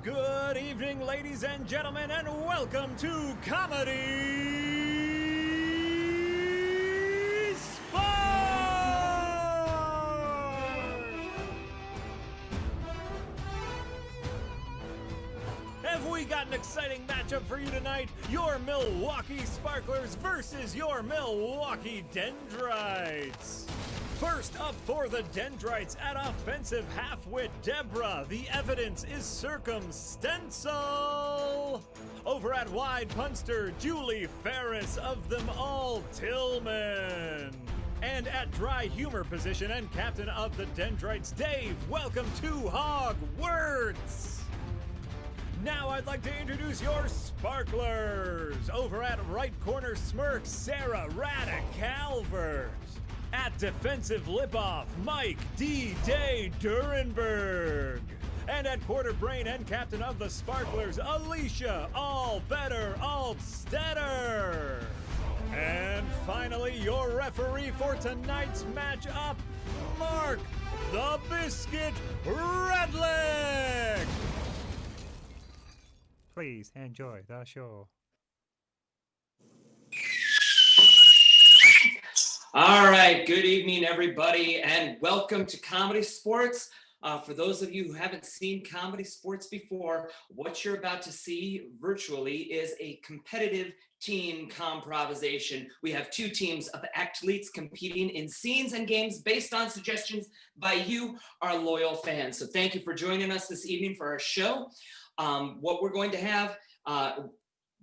Good evening, ladies and gentlemen, and welcome to Comedy Sports! Have we got an exciting matchup for you tonight? Your Milwaukee Sparklers versus your Milwaukee Dendrites. First up for the Dendrites at offensive half-wit Deborah. The evidence is circumstantial. Over at wide punster, Julie Ferris of them all, Tillman. And at dry humor position and captain of the Dendrites, Dave. Welcome to Hogwarts. Now I'd like to introduce your Sparklers. Over at right corner smirk, Sarah Radicalvert. At defensive lip-off, Mike D. Day Durenberg. And at quarter brain and captain of the Sparklers, Alicia All Better Altstetter. And finally, your referee for tonight's matchup, Mark the Biscuit Redlick. Please enjoy the show. All right, good evening, everybody, and welcome to Comedy Sports. For those of you who haven't seen Comedy Sports before, what you're about to see virtually is a competitive team comprovisation. We have two teams of athletes competing in scenes and games based on suggestions by you, our loyal fans. So thank you for joining us this evening for our show. What we're going to have,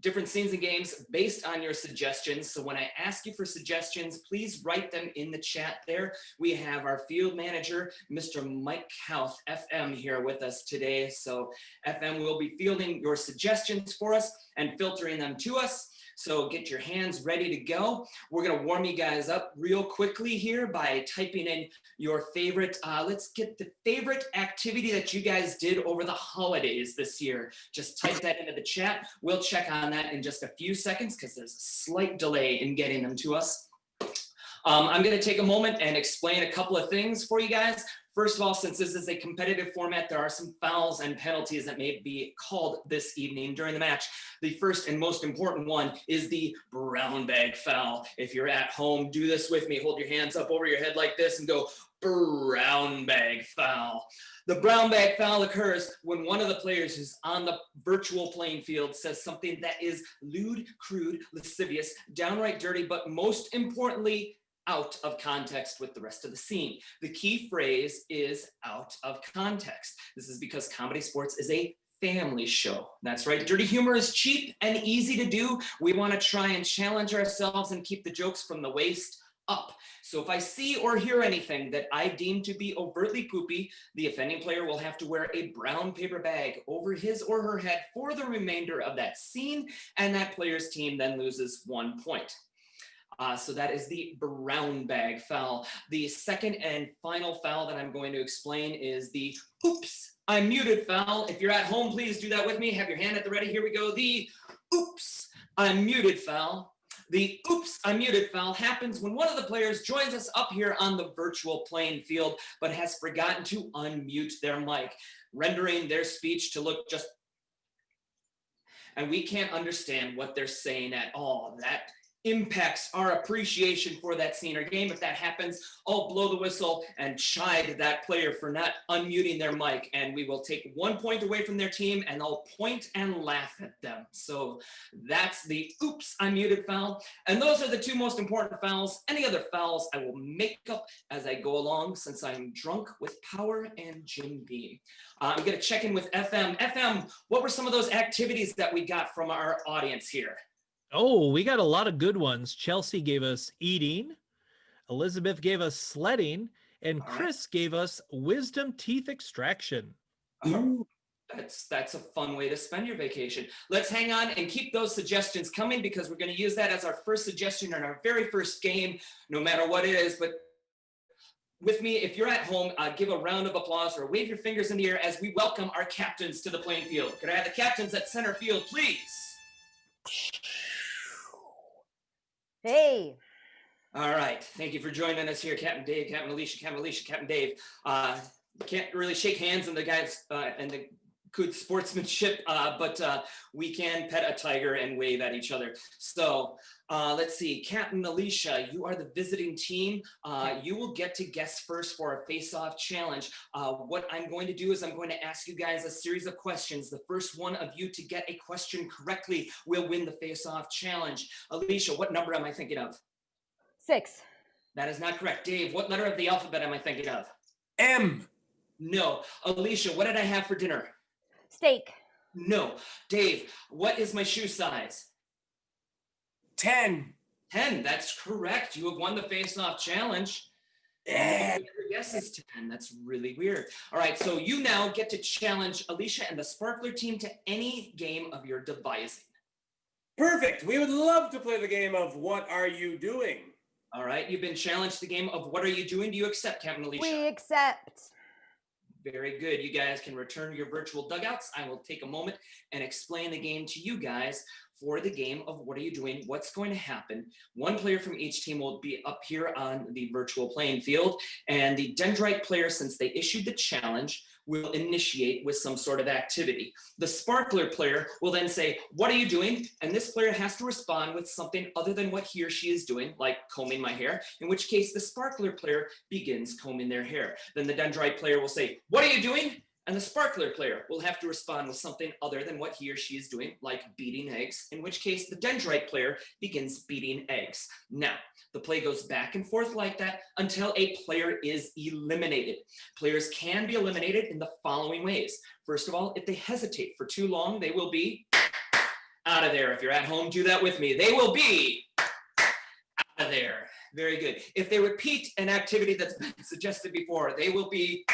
different scenes and games based on your suggestions. So when I ask you for suggestions, please write them in the chat there. We have our field manager, Mr. Mike Houth, FM, here with us today. So FM will be fielding your suggestions for us and filtering them to us. So get your hands ready to go. We're gonna warm you guys up real quickly here by typing in your favorite, let's get the favorite activity that you guys did over the holidays this year. Just type that into the chat. We'll check on that in just a few seconds because there's a slight delay in getting them to us. I'm gonna take a moment and explain a couple of things for you guys. First of all, since this is a competitive format, there are some fouls and penalties that may be called this evening during the match. The first and most important one is the brown bag foul. If you're at home, do this with me. Hold your hands up over your head like this and go, brown bag foul. The brown bag foul occurs when one of the players who's on the virtual playing field says something that is lewd, crude, lascivious, downright dirty, but most importantly, out of context with the rest of the scene. The key phrase is out of context. This is because Comedy Sports is a family show. That's right. Dirty humor is cheap and easy to do. We want to try and challenge ourselves and keep the jokes from the waist up. So if I see or hear anything that I deem to be overtly poopy, the offending player will have to wear a brown paper bag over his or her head for the remainder of that scene, and that player's team then loses 1 point. So that is the brown bag foul. The second and final foul that I'm going to explain is the oops, I'm muted foul. If you're at home, please do that with me. Have your hand at the ready. Here we go. The oops, I'm muted foul. The oops, I'm muted foul happens when one of the players joins us up here on the virtual playing field, but has forgotten to unmute their mic, rendering their speech to look just, and we can't understand what they're saying at all. That impacts our appreciation for that scene or game. If that happens, I'll blow the whistle and chide that player for not unmuting their mic, and we will take 1 point away from their team, and I'll point and laugh at them. So that's the oops, I'm muted foul. And those are the two most important fouls. Any other fouls I will make up as I go along, since I'm drunk with power and Jim Beam. I'm gonna check in with FM. FM, what were some of those activities that we got from our audience here? Oh, we got a lot of good ones. Chelsea gave us eating, Elizabeth gave us sledding, and Chris gave us wisdom teeth extraction. Ooh, that's a fun way to spend your vacation. Let's hang on and keep those suggestions coming, because we're going to use that as our first suggestion in our very first game, no matter what it is. But with me, if you're at home, give a round of applause or wave your fingers in the air as we welcome our captains to the playing field. Could I have the captains at center field, please? Hey. All right. Thank you for joining us here, Captain Dave, Captain Alicia, Captain Dave. Can't really shake hands in the guys and the good sportsmanship, but we can pet a tiger and wave at each other. So let's see, Captain Alicia, you are the visiting team. You will get to guess first for a face-off challenge. What I'm going to do is I'm going to ask you guys a series of questions. The first one of you to get a question correctly will win the face-off challenge. Alicia, what number am I thinking of? 6. That is not correct. Dave, what letter of the alphabet am I thinking of? M. No. Alicia, what did I have for dinner? Steak. No. Dave, what is my shoe size? 10. 10, that's correct. You have won the face-off challenge. Yeah. Your guess is 10. That's really weird. All right, so you now get to challenge Alicia and the Sparkler team to any game of your devising. Perfect. We would love to play the game of What Are You Doing? All right, you've been challenged the game of What Are You Doing? Do you accept, Captain Alicia? We accept. Very good. You guys can return to your virtual dugouts. I will take a moment and explain the game to you guys. For the game of What Are You Doing? What's going to happen? One player from each team will be up here on the virtual playing field, and the Dendrite player, since they issued the challenge, will initiate with some sort of activity. The Sparkler player will then say, "What are you doing?" And this player has to respond with something other than what he or she is doing, like combing my hair, in which case the Sparkler player begins combing their hair. Then the Dendrite player will say, "What are you doing?" And the Sparkler player will have to respond with something other than what he or she is doing, like beating eggs, in which case the Dendrite player begins beating eggs. Now, the play goes back and forth like that until a player is eliminated. Players can be eliminated in the following ways. First of all, if they hesitate for too long, they will be out of there. If you're at home, do that with me. They will be out of there. Very good. If they repeat an activity that's been suggested before, they will be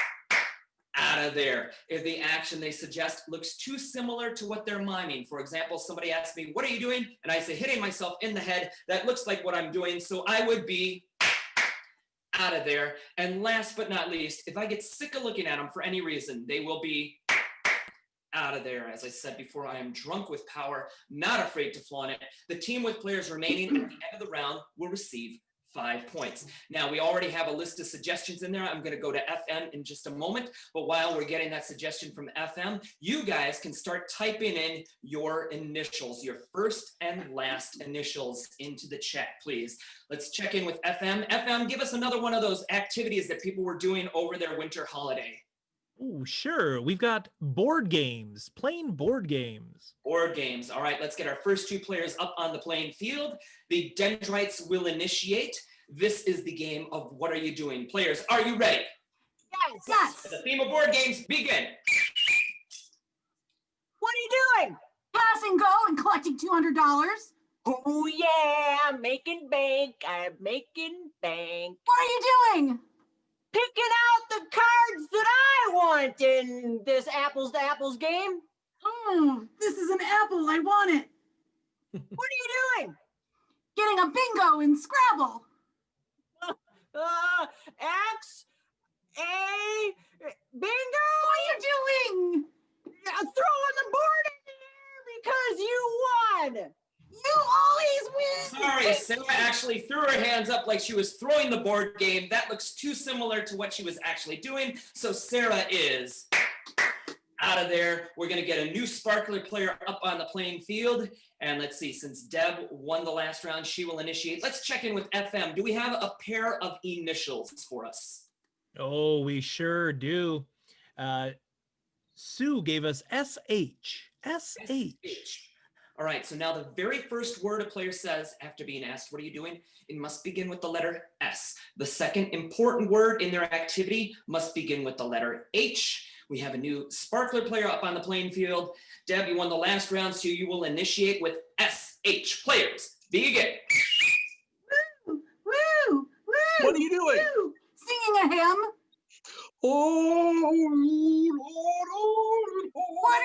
out of there. If the action they suggest looks too similar to what they're miming, for example, somebody asks me, "What are you doing?" And I say, "Hitting myself in the head. That looks like what I'm doing." So I would be out of there. And last but not least, if I get sick of looking at them for any reason, they will be out of there. As I said before, I am drunk with power, not afraid to flaunt it. The team with players remaining at the end of the round will receive 5 points. Now, we already have a list of suggestions in there. I'm going to go to FM in just a moment, but while we're getting that suggestion from FM, you guys can start typing in your initials, your first and last initials into the chat, please. Let's check in with FM. FM, give us another one of those activities that people were doing over their winter holiday. Oh, sure. We've got board games, playing board games. Board games. All right, let's get our first two players up on the playing field. The Dendrites will initiate. This is the game of What Are You Doing? Players, are you ready? Yes. Yes. The theme of board games, begin. What are you doing? Pass and go and collecting $200. Oh yeah, I'm making bank. I'm making bank. What are you doing? Picking out the cards that I want in this apples to apples game. This is an apple. I want it. What are you doing? Getting a bingo in Scrabble. X, A, bingo. What are you doing? Throwing the board in the air because you won. You always win. Sorry, Sarah actually threw her hands up like she was throwing the board game. That looks too similar to what she was actually doing. So Sarah is out of there. We're going to get a new Sparkler player up on the playing field. And let's see, since Deb won the last round, she will initiate. Let's check in with FM. Do we have a pair of initials for us? Oh, we sure do. Sue gave us SH. SH. All right, so now the very first word a player says after being asked, "What are you doing?" It must begin with the letter S. The second important word in their activity must begin with the letter H. We have a new Sparkler player up on the playing field. Deb, you won the last round, so you will initiate with SH. Players, begin. Woo, woo, woo. What are you doing? Woo. Singing a hymn. What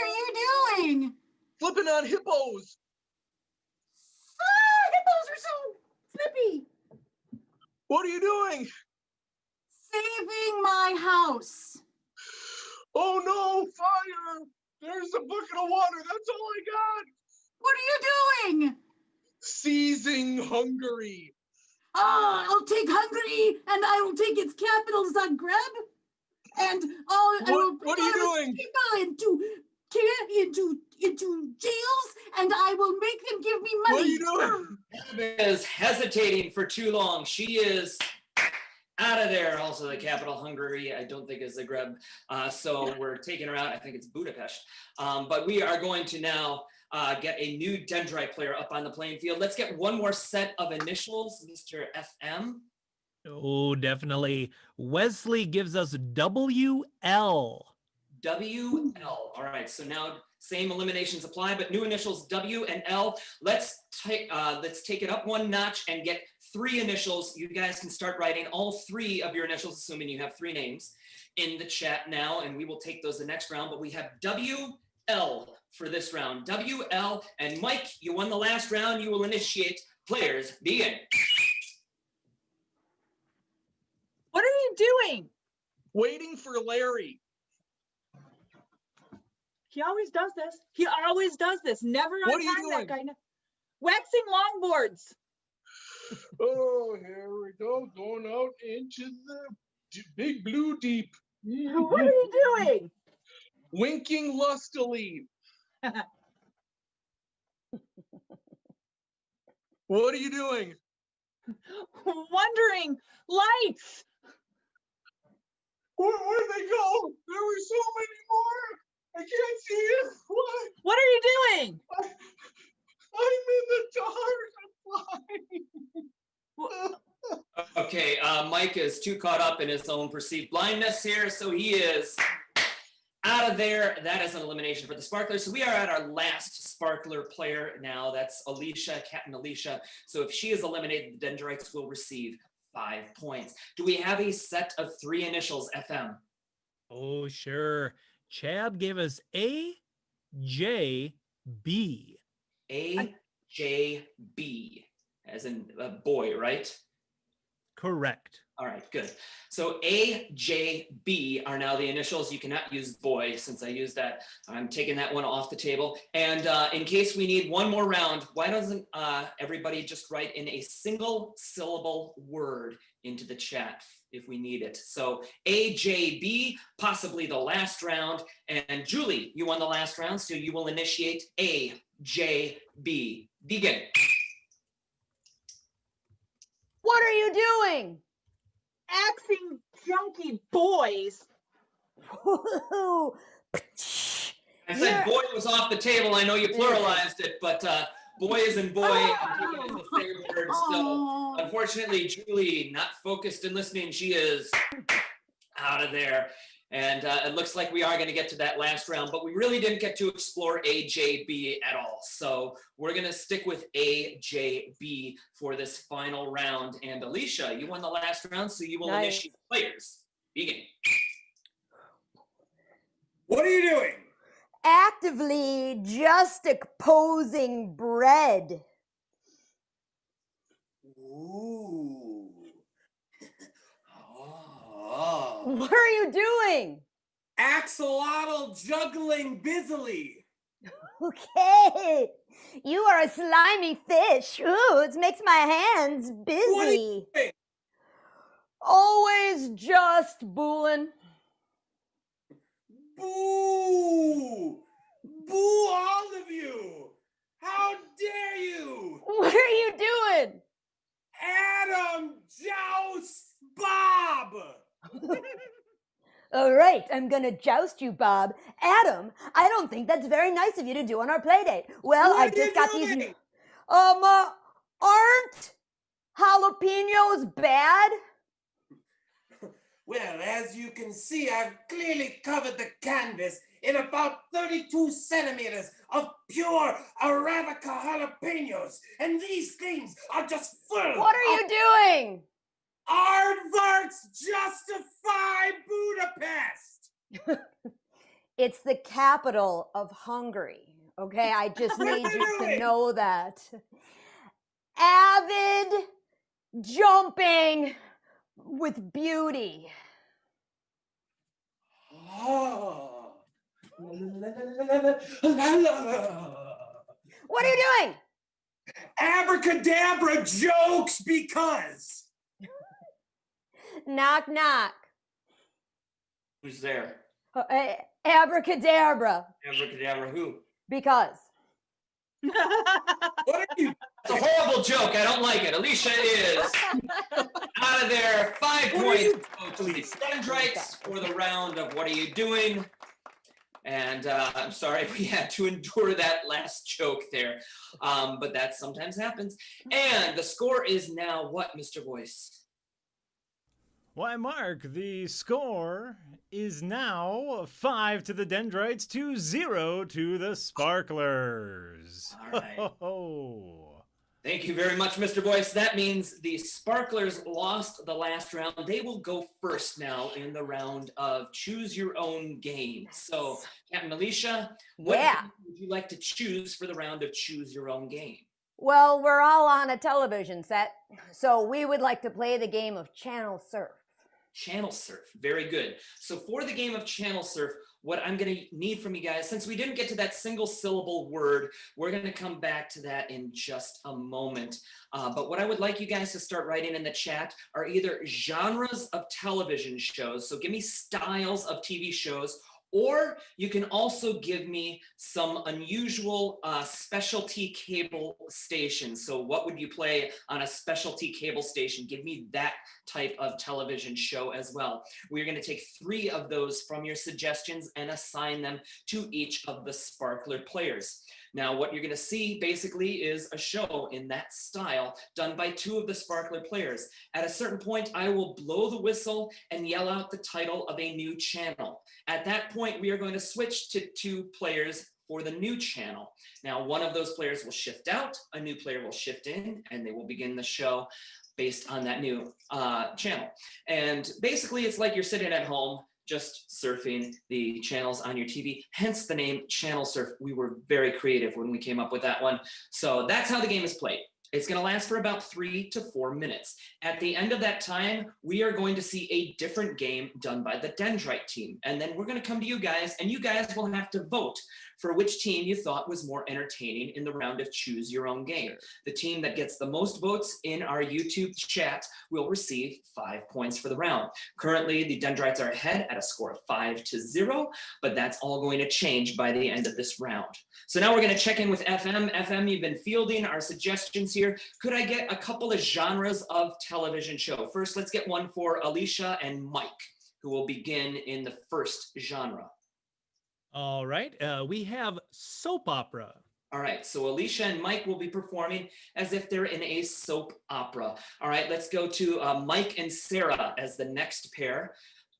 are you doing? Flipping on hippos. Hippos are so flippy. What are you doing? Saving my house. Oh no, fire! There's a bucket of water. That's all I got. What are you doing? Seizing Hungary. I'll take Hungary and I will take its capital, Zagreb. And I will What are you doing? into into jails, and I will make them give me money. What are you doing? Eva is hesitating for too long. She is out of there. Also, the capital Hungary, I don't think is Zagreb. So we're taking her out. I think it's Budapest. But we are going to now get a new Dendrite player up on the playing field. Let's get one more set of initials, Mr. FM. Oh, definitely. Wesley gives us WL. WL. All right, so now same eliminations apply, but new initials W and L. Let's take it up one notch and get 3 initials. You guys can start writing all 3 of your initials, assuming you have 3 names, in the chat now, and we will take those the next round. But we have WL for this round. WL, and Mike, you won the last round. You will initiate. Players begin. What are you doing? Waiting for Larry. He always does this. He always does this. Never on What are you time, that doing? guy. Waxing longboards. Oh, here we go. Going out into the big blue deep. What are you doing? Winking lustily. What are you doing? Wondering lights. Where'd they go? There were so many more. I can't see it. What are you doing? I'm in the dark. I'm flying. Okay, Mike is too caught up in his own perceived blindness here, so he is out of there. That is an elimination for the Sparklers. So we are at our last Sparkler player now. That's Alicia, Captain Alicia. So if she is eliminated, the Dendrites will receive 5 points. Do we have a set of 3 initials, FM? Oh, sure. Chad gave us AJB. AJB, as in a boy, right? Correct. All right, good. So AJB are now the initials. You cannot use boy since I used that. I'm taking that one off the table. And in case we need one more round, why doesn't everybody just write in a single syllable word into the chat if we need it? So AJB, possibly the last round. And Julie, you won the last round, so you will initiate AJB. Begin. What are you doing? Axing junkie boys. I said boy was off the table. I know you pluralized it, but boy is in boy. I'm taking it as the same word. So unfortunately, Julie, not focused and listening. She is out of there. And it looks like we are going to get to that last round, but we really didn't get to explore AJB at all. So we're going to stick with AJB for this final round. And Alicia, you won the last round, so you will initiate players. Begin. What are you doing? Actively just exposing bread. Ooh. What are you doing? Axolotl juggling busily. Okay. You are a slimy fish. Ooh, it makes my hands busy. What are you doing? Always just booling. Boo! Boo, all of you! How dare you! What are you doing? Adam joust Bob! All right, I'm gonna joust you, Bob. Adam, I don't think that's very nice of you to do on our play date. Well, What I've are you just got doing? these. Aren't jalapenos bad? Well, as you can see, I've clearly covered the canvas in about 32 centimeters of pure Arabica jalapenos, and these things are just full. What are you doing? Aardvarks justify Budapest. It's the capital of Hungary. Okay, I just What are need you you to doing? know that. Avid jumping with beauty. Oh. What are you doing? Abracadabra jokes because. Knock, knock. Who's there? Abracadabra. Abracadabra who? Because. What are you? It's a horrible joke. I don't like it. Alicia is out of there. 5 points to the Dendrites for the round of What Are You Doing? And I'm sorry we had to endure that last joke there. But that sometimes happens. And the score is now what, Mr. Voice? Why, Mark, the score is now 5 to the Dendrites to 0 to the Sparklers. All right. Ho. Thank you very much, Mr. Boyce. That means the Sparklers lost the last round. They will go first now in the round of Choose Your Own Game. So, Captain Alicia, what game would you like to choose for the round of Choose Your Own Game? Well, we're all on a television set, so we would like to play the game of Channel Surf. Channel Surf, very good. So for the game of Channel Surf, what I'm going to need from you guys, since we didn't get to that single syllable word, we're going to come back to that in just a moment. But what I would like you guys to start writing in the chat are either genres of television shows, so give me styles of TV shows, or you can also give me some unusual specialty cable stations. So what would you play on a specialty cable station? Give me that type of television show as well. We're gonna take 3 of those from your suggestions and assign them to each of the Sparkler players. Now, what you're gonna see basically is a show in that style done by 2 of the Sparkler players. At a certain point, I will blow the whistle and yell out the title of a new channel. At that point, we are going to switch to 2 players for the new channel. Now, one of those players will shift out, a new player will shift in, and they will begin the show based on that new channel. And basically, it's like you're sitting at home, just surfing the channels on your TV, hence the name Channel Surf. We were very creative when we came up with that one. So that's how the game is played. It's going to last for about 3 to 4 minutes. At the end of that time, we are going to see a different game done by the Dendrite team. And then we're going to come to you guys, and you guys will have to vote for which team you thought was more entertaining in the round of Choose Your Own Game. The team that gets the most votes in our YouTube chat will receive 5 points for the round. Currently, the Dendrites are ahead at a score of 5 to 0, but that's all going to change by the end of this round. So now we're going to check in with FM. FM, you've been fielding our suggestions here. Could I get a couple of genres of television show? First, let's get one for Alicia and Mike, who will begin in the first genre. All right, we have soap opera. All right, so Alicia and Mike will be performing as if they're in a soap opera. All right, let's go to Mike and Sarah as the next pair.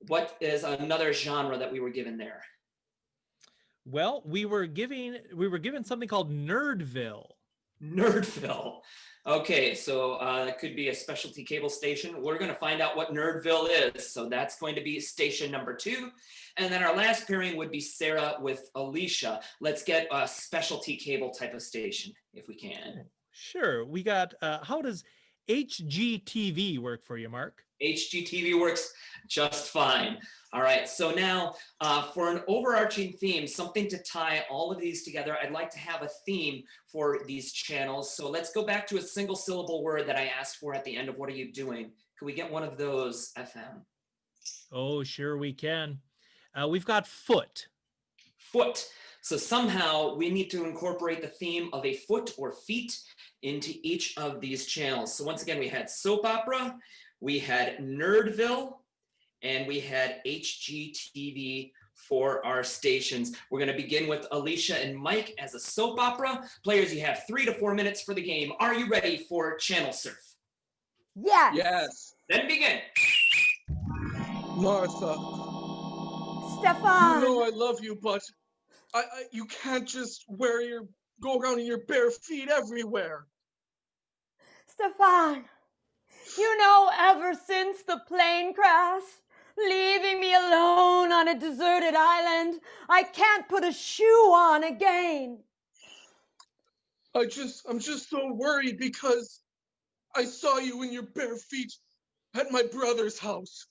What is another genre that we were given there? Well, we were given something called Nerdville. Nerdville. Okay, so that could be a specialty cable station. We're going to find out what Nerdville is. So that's going to be station number 2. And then our last pairing would be Sarah with Alicia. Let's get a specialty cable type of station if we can. Sure. We got, how does HGTV work for you, Mark? HGTV works just fine. All right, so now for an overarching theme, something to tie all of these together, I'd like to have a theme for these channels. So let's go back to a single syllable word that I asked for at the end of What Are You Doing? Can we get one of those, FM? Oh, sure we can. We've got foot. Foot. So somehow we need to incorporate the theme of a foot or feet into each of these channels. So once again, we had soap opera, we had Nerdville, and we had HGTV for our stations. We're going to begin with Alicia and Mike as a soap opera. Players, you have 3 to 4 minutes for the game. Are you ready for Channel Surf? Yes. Yes. Then begin. Martha, Stefan. you know I love you, but you can't just go around in your bare feet everywhere. Stefan. You know, ever since the plane crash, leaving me alone on a deserted island, I can't put a shoe on again. I'm just so worried because I saw you in your bare feet at my brother's house.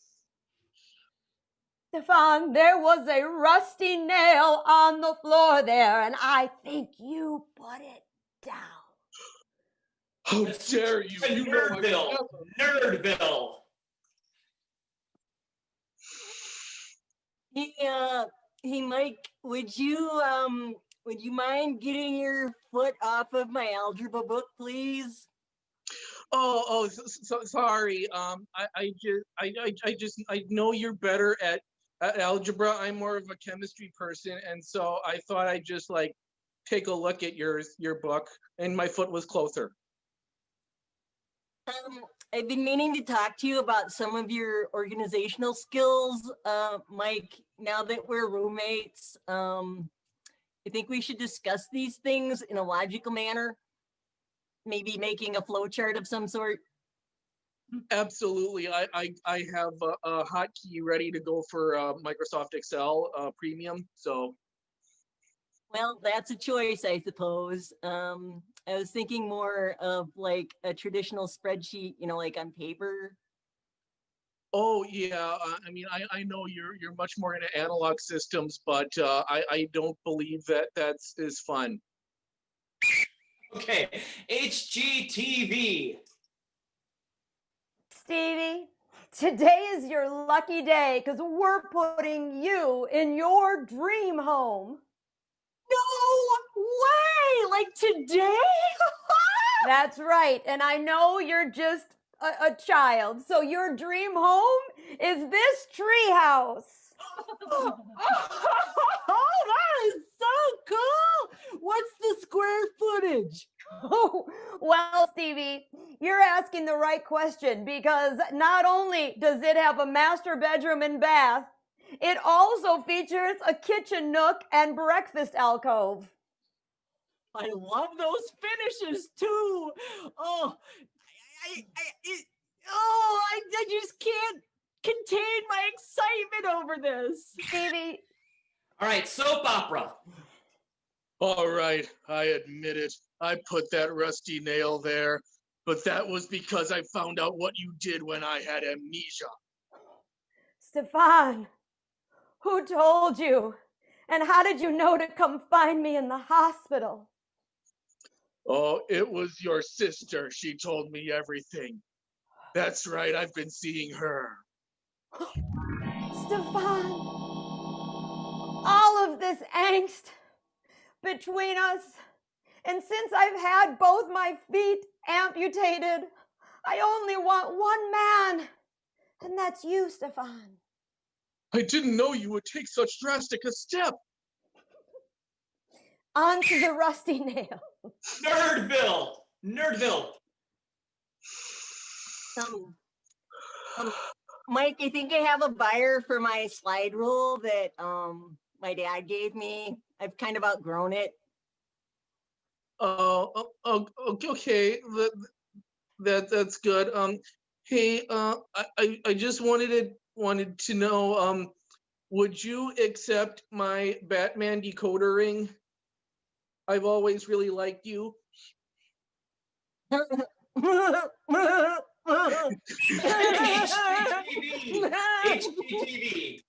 Stefan, there was a rusty nail on the floor there, and I think you put it down. How dare you? You know I Nerdville. Nerdville. Hey, Mike, would you mind getting your foot off of my algebra book, please? Sorry. I know you're better at algebra. I'm more of a chemistry person, and so I thought I'd just like take a look at your book, and my foot was closer. I've been meaning to talk to you about some of your organizational skills, Mike. Now that we're roommates, I think we should discuss these things in a logical manner. Maybe making a flow chart of some sort. Absolutely. I have a hotkey ready to go for Microsoft Excel Premium. So. Well, that's a choice, I suppose. I was thinking more of like a traditional spreadsheet, like on paper. Oh yeah, I mean, I know you're much more into analog systems, but I don't believe that's is fun. Okay, HGTV. Stevie, today is your lucky day because we're putting you in your dream home. No way! Like today? That's right. And I know you're just a child. So your dream home is this treehouse. Oh, that is so cool! What's the square footage? Oh, well, Stevie, you're asking the right question because not only does it have a master bedroom and bath, it also features a kitchen nook and breakfast alcove. I love those finishes too. Oh, I just can't contain my excitement over this. Stevie. All right, soap opera. All right, I admit it. I put that rusty nail there, but that was because I found out what you did when I had amnesia. Stefan, who told you? And how did you know to come find me in the hospital? Oh, it was your sister. She told me everything. That's right, I've been seeing her. Stefan, all of this angst between us, and since I've had both my feet amputated, I only want one man, and that's you, Stefan. I didn't know you would take such drastic a step. Onto the rusty nail. Nerdville. Nerdville. Mike, I think I have a buyer for my slide rule that my dad gave me. I've kind of outgrown it. Okay, that's good. Hey, I just wanted to know, would you accept my Batman decoder ring? I've always really liked you. HGTV.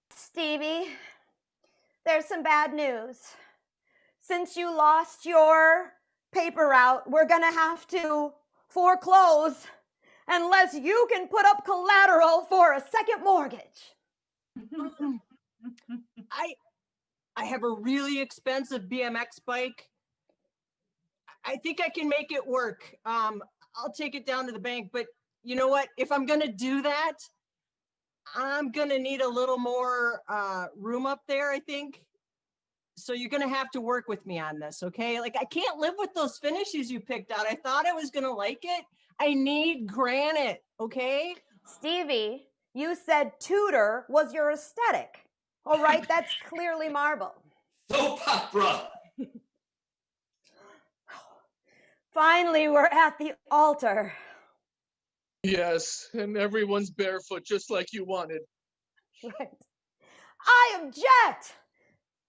Stevie, there's some bad news. Since you lost your paper route, we're gonna have to foreclose unless you can put up collateral for a second mortgage. I have a really expensive BMX bike. I think I can make it work. I'll take it down to the bank, but you know what? If I'm gonna do that, I'm gonna need a little more room up there, I think. So you're gonna have to work with me on this, okay? Like I can't live with those finishes you picked out. I thought I was gonna like it. I need granite, okay? Stevie, you said Tudor was your aesthetic. All right, that's clearly marble. Soap opera. Finally, we're at the altar. Yes, and everyone's barefoot just like you wanted. Right. I object!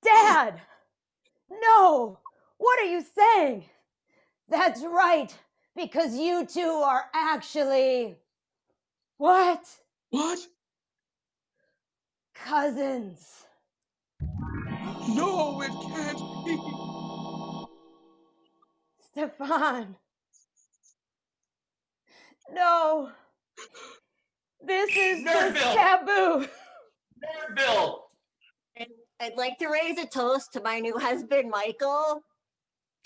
Dad! No! What are you saying? That's right, because you two are actually... What? What? Cousins. No, it can't be. Stefan. No. This is just taboo. Nerdville. I'd like to raise a toast to my new husband, Michael.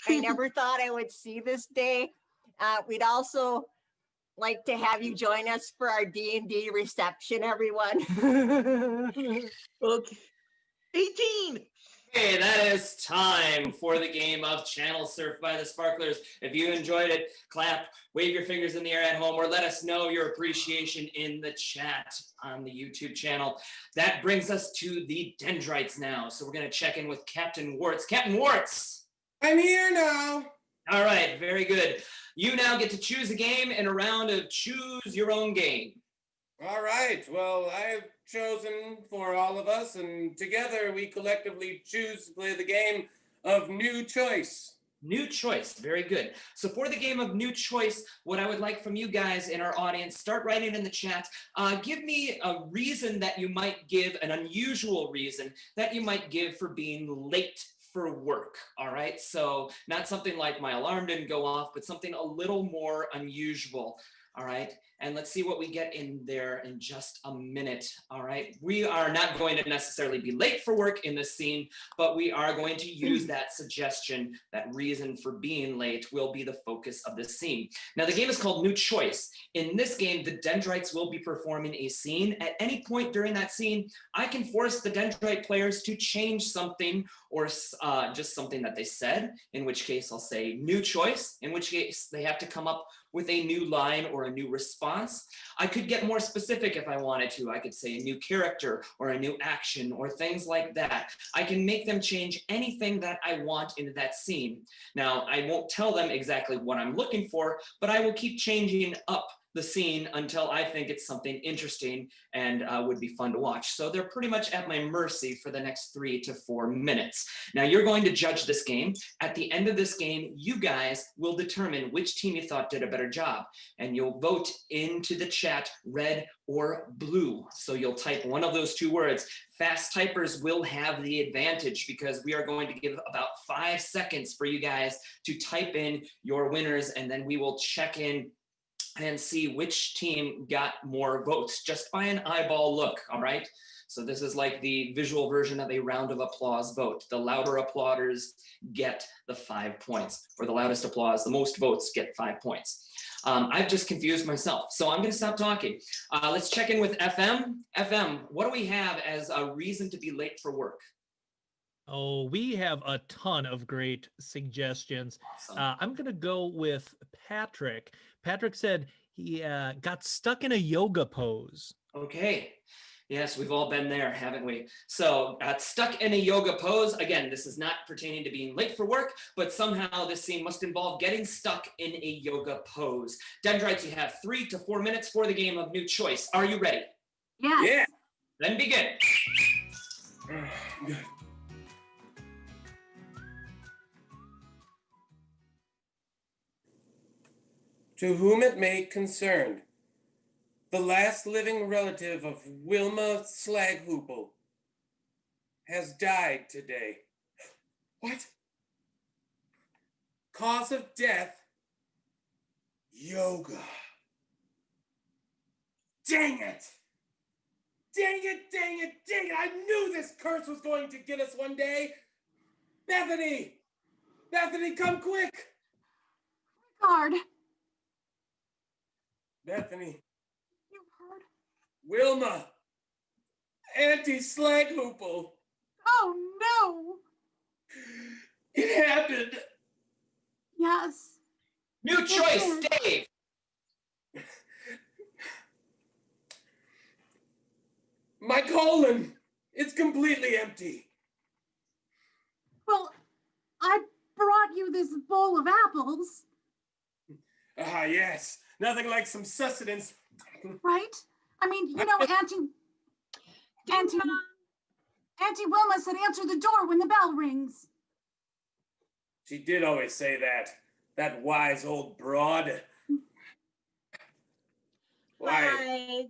I never thought I would see this day. We'd also like to have you join us for our D&D reception, everyone. Okay. 18. Okay, that is time for the game of Channel Surf by the Sparklers. If you enjoyed it, clap, wave your fingers in the air at home, or let us know your appreciation in the chat on the YouTube channel. That brings us to the Dendrites now. So we're going to check in with Captain Warts. Captain Warts! I'm here now. All right, very good. You now get to choose a game in a round of choose your own game. All right. Well, I've chosen for all of us, and together we collectively choose to play the game of New Choice. New choice, very good. So for the game of new choice, what I would like from you guys in our audience, start writing in the chat. Give me a reason that you might give, an unusual reason that you might give for being late for work. All right, so not something like my alarm didn't go off, but something a little more unusual. All right, and let's see what we get in there in just a minute. All right, we are not going to necessarily be late for work in this scene, but we are going to use that suggestion, that reason for being late will be the focus of this scene. Now, the game is called New Choice. In this game, the Dendrites will be performing a scene. At any point during that scene, I can force the Dendrite players to change something or just something that they said, in which case I'll say new choice, in which case they have to come up with a new line or a new response. I could get more specific if I wanted to. I could say a new character or a new action or things like that. I can make them change anything that I want into that scene. Now, I won't tell them exactly what I'm looking for, but I will keep changing up the scene until I think it's something interesting and would be fun to watch. So they're pretty much at my mercy for the next 3 to 4 minutes. Now you're going to judge this game. At the end of this game, you guys will determine which team you thought did a better job, and you'll vote into the chat red or blue. So you'll type one of those 2 words. Fast typers will have the advantage because we are going to give about 5 seconds for you guys to type in your winners, and then we will check in and see which team got more votes just by an eyeball look, all right? So this is like the visual version of a round of applause vote. The louder applauders get the 5 points. For the loudest applause, the most votes get 5 points. I've just confused myself, so I'm gonna stop talking. Let's check in with FM. FM, what do we have as a reason to be late for work? Oh, we have a ton of great suggestions. Awesome. I'm going to go with Patrick. Patrick said he got stuck in a yoga pose. Okay. Yes, we've all been there, haven't we? So got stuck in a yoga pose. Again, this is not pertaining to being late for work, but somehow this scene must involve getting stuck in a yoga pose. Dendrites, you have 3 to 4 minutes for the game of New Choice. Are you ready? Yes. Yeah. Then begin. Good. To whom it may concern, the last living relative of Wilma Slaghoople has died today. What? Cause of death? Yoga. Dang it! Dang it, dang it, dang it! I knew this curse was going to get us one day! Bethany! Bethany, come quick! Guard, Bethany. you heard? Wilma! Auntie Slaghoople! Oh no! It happened! Yes. New Choice, Dave. My colon! It's completely empty. Well, I brought you this bowl of apples, Ah, yes. Nothing like some sustenance. right? I mean, you know, Auntie Wilma said answer the door when the bell rings. She did always say that. That wise old broad. Why? Hi.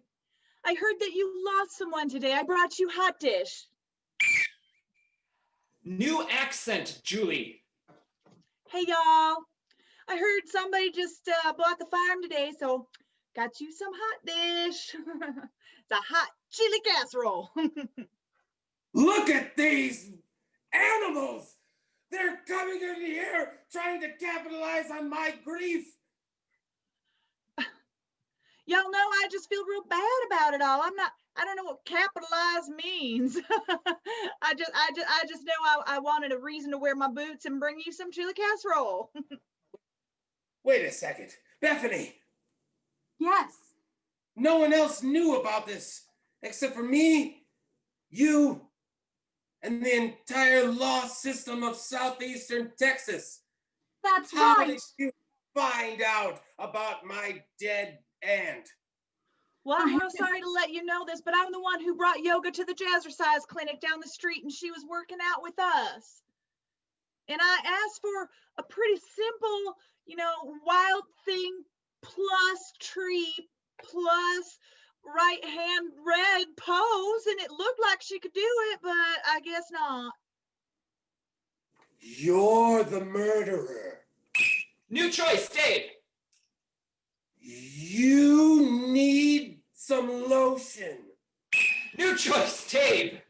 I heard that you lost someone today. I brought you hot dish. New accent, Julie. Hey, y'all. I heard somebody just bought the farm today, so got you some hot dish. It's a hot chili casserole. Look at these animals! They're coming in here trying to capitalize on my grief. Y'all know I just feel real bad about it all. I don't know what capitalize means. I just know I wanted a reason to wear my boots and bring you some chili casserole. Wait a second. Bethany, Yes. no one else knew about this except for me, you, and the entire law system of southeastern Texas. That's How right. did you find out about my dead aunt? Well, I'm real sorry to let you know this, but I'm the one who brought yoga to the jazzercise clinic down the street, and she was working out with us. And I asked for a pretty simple, wild thing plus tree plus right hand red pose, and it looked like she could do it, but I guess not. You're the murderer. New choice, Dave. You need some lotion. New choice, Dave.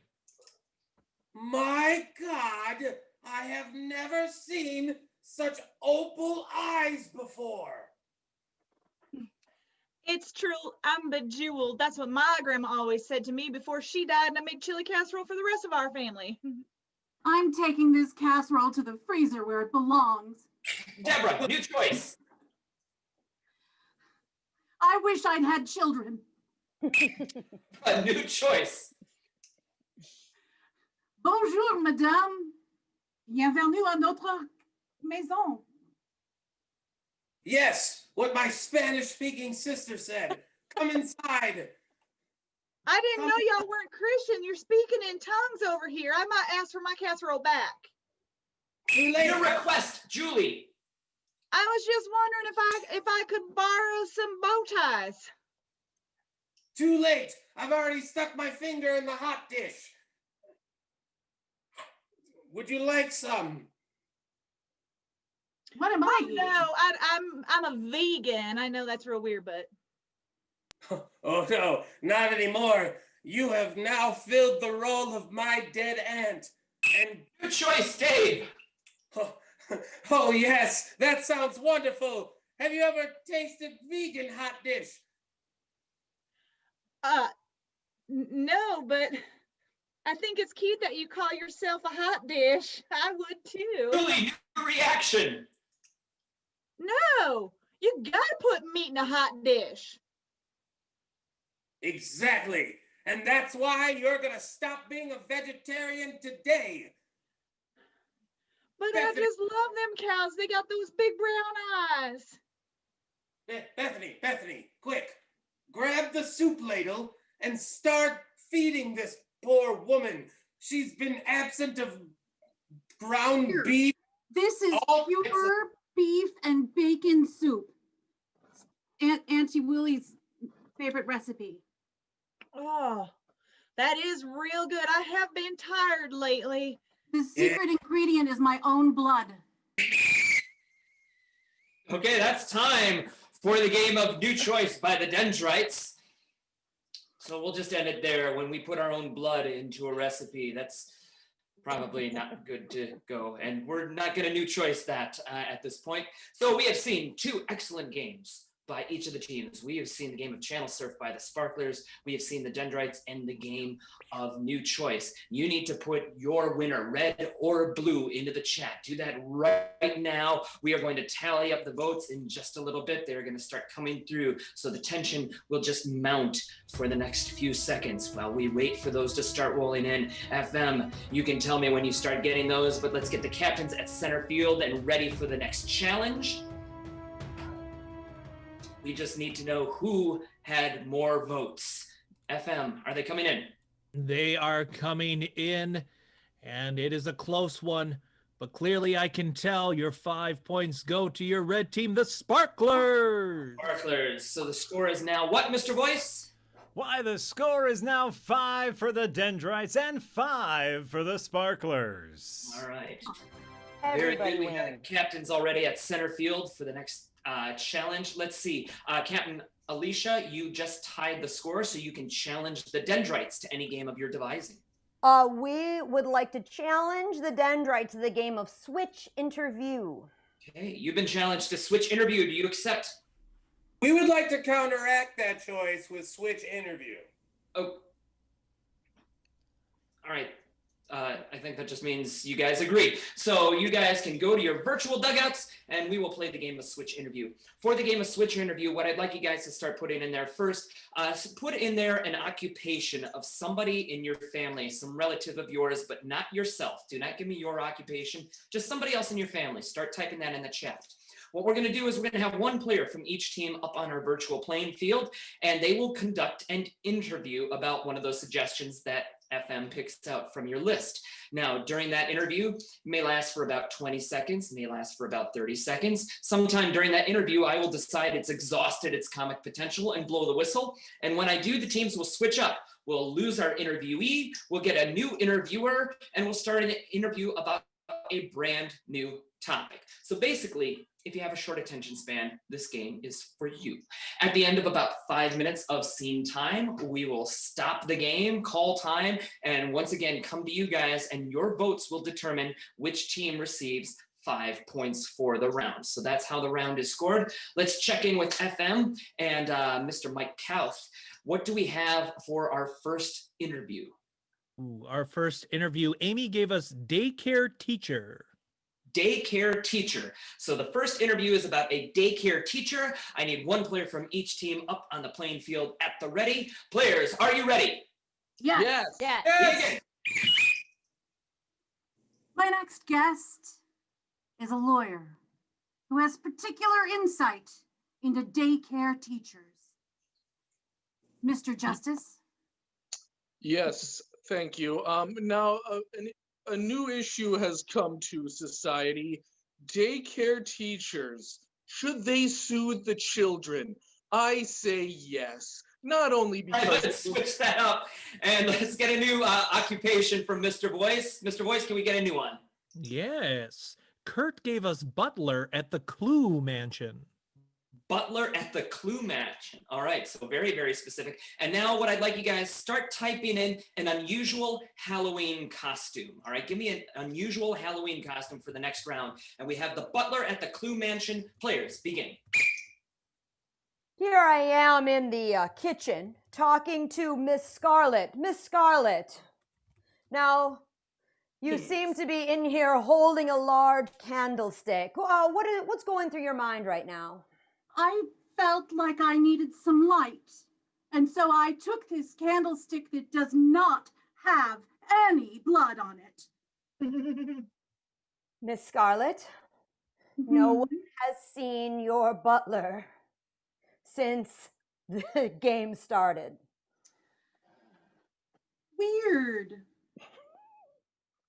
My God, I have never seen such opal eyes before. It's true, I'm bejeweled. That's what my grandma always said to me before she died, and I made chili casserole for the rest of our family. I'm taking this casserole to the freezer where it belongs. Deborah, new choice. I wish I'd had children. A new choice. Bonjour, madame. Bienvenue à notre maison. Yes, what my Spanish-speaking sister said. Come inside. I didn't know y'all weren't Christian. You're speaking in tongues over here. I might ask for my casserole back. Your request, Julie. I was just wondering if I could borrow some bow ties. Too late. I've already stuck my finger in the hot dish. Would you like some? What am I eating? No, I'm a vegan. I know that's real weird, but Oh no, not anymore. You have now filled the role of my dead aunt. And New choice, Dave. oh yes, that sounds wonderful. Have you ever tasted vegan hot dish? no, but I think it's cute that you call yourself a hot dish. I would too. Julie, new reaction. No, you gotta put meat in a hot dish. Exactly. And that's why you're gonna stop being a vegetarian today. But Bethany. I just love them cows. They got those big brown eyes. Bethany, quick. Grab the soup ladle and start feeding this poor woman. She's been absent of ground Here. beef. This is All pure beef and bacon soup. Auntie Willie's favorite recipe. Oh, that is real good. I have been tired lately. The secret ingredient is my own blood. Okay, that's time for the game of New Choice by the Dendrites. So we'll just end it there. When we put our own blood into a recipe, that's probably not good to go. And we're not going to New Choice that at this point. So we have seen two excellent games by each of the teams. We have seen the game of Channel Surf by the Sparklers. We have seen the Dendrites and the game of New Choice. You need to put your winner, red or blue, into the chat. Do that right now. We are going to tally up the votes in just a little bit. They're going to start coming through. So the tension will just mount for the next few seconds while we wait for those to start rolling in. FM, you can tell me when you start getting those, but let's get the captains at center field and ready for the next challenge. We just need to know who had more votes. FM, are they coming in? They are coming in, and it is a close one, but clearly I can tell your 5 points go to your red team, the Sparklers. Sparklers. So the score is now what, Mr. Voice? Why, the score is now 5 for the Dendrites and 5 for the Sparklers. All right. Very good. We have captains already at center field for the next challenge. Let's see. Captain Alicia, you just tied the score, so you can challenge the Dendrites to any game of your devising. We would like to challenge the Dendrites to the game of Switch Interview. Okay, you've been challenged to switch interview. Do you accept? We would like to counteract that choice with Switch Interview. Oh. All right. I think that just means you guys agree. So you guys can go to your virtual dugouts and we will play the game of Switch Interview. For the game of Switch Interview, what I'd like you guys to start putting in there first, put in there an occupation of somebody in your family, some relative of yours, but not yourself. Do not give me your occupation, just somebody else in your family. Start typing that in the chat. What we're going to do is we're going to have one player from each team up on our virtual playing field, and they will conduct an interview about one of those suggestions that FM picks out from your list. Now, during that interview, it may last for about 20 seconds, may last for about 30 seconds. Sometime during that interview, I will decide it's exhausted its comic potential and blow the whistle. And when I do, the teams will switch up. We'll lose our interviewee, we'll get a new interviewer, and we'll start an interview about a brand new topic. So basically, if you have a short attention span, this game is for you. At the end of about 5 minutes of scene time, we will stop the game, call time, and once again, come to you guys, and your votes will determine which team receives 5 points for the round. So that's how the round is scored. Let's check in with FM and Mr. Mike Kauth. What do we have for our first interview? Ooh, our first interview, Amy gave us daycare teacher. Daycare teacher. So the first interview is about a daycare teacher. I need one player from each team up on the playing field at the ready. Players, are you ready? Yes. Begin. My next guest is a lawyer who has particular insight into daycare teachers. Mr. Justice? Yes, thank you. Now, a new issue has come to society. Daycare teachers, should they soothe the children? I say yes. Not only because— All right, let's switch that up and let's get a new occupation from Mr. Voice. Mr. Voice, can we get a new one? Yes. Kurt gave us butler at the Clue Mansion. Butler at the Clue Mansion. All right, so very, very specific. And now what I'd like you guys, start typing in an unusual Halloween costume. All right, give me an unusual Halloween costume for the next round. And we have the Butler at the Clue Mansion. Players, begin. Here I am in the kitchen talking to Miss Scarlet. Miss Scarlet, now you seem to be in here holding a large candlestick. What's going through your mind right now? I felt like I needed some light, and so I took this candlestick that does not have any blood on it. Miss Scarlet, no one has seen your butler since the game started. Weird.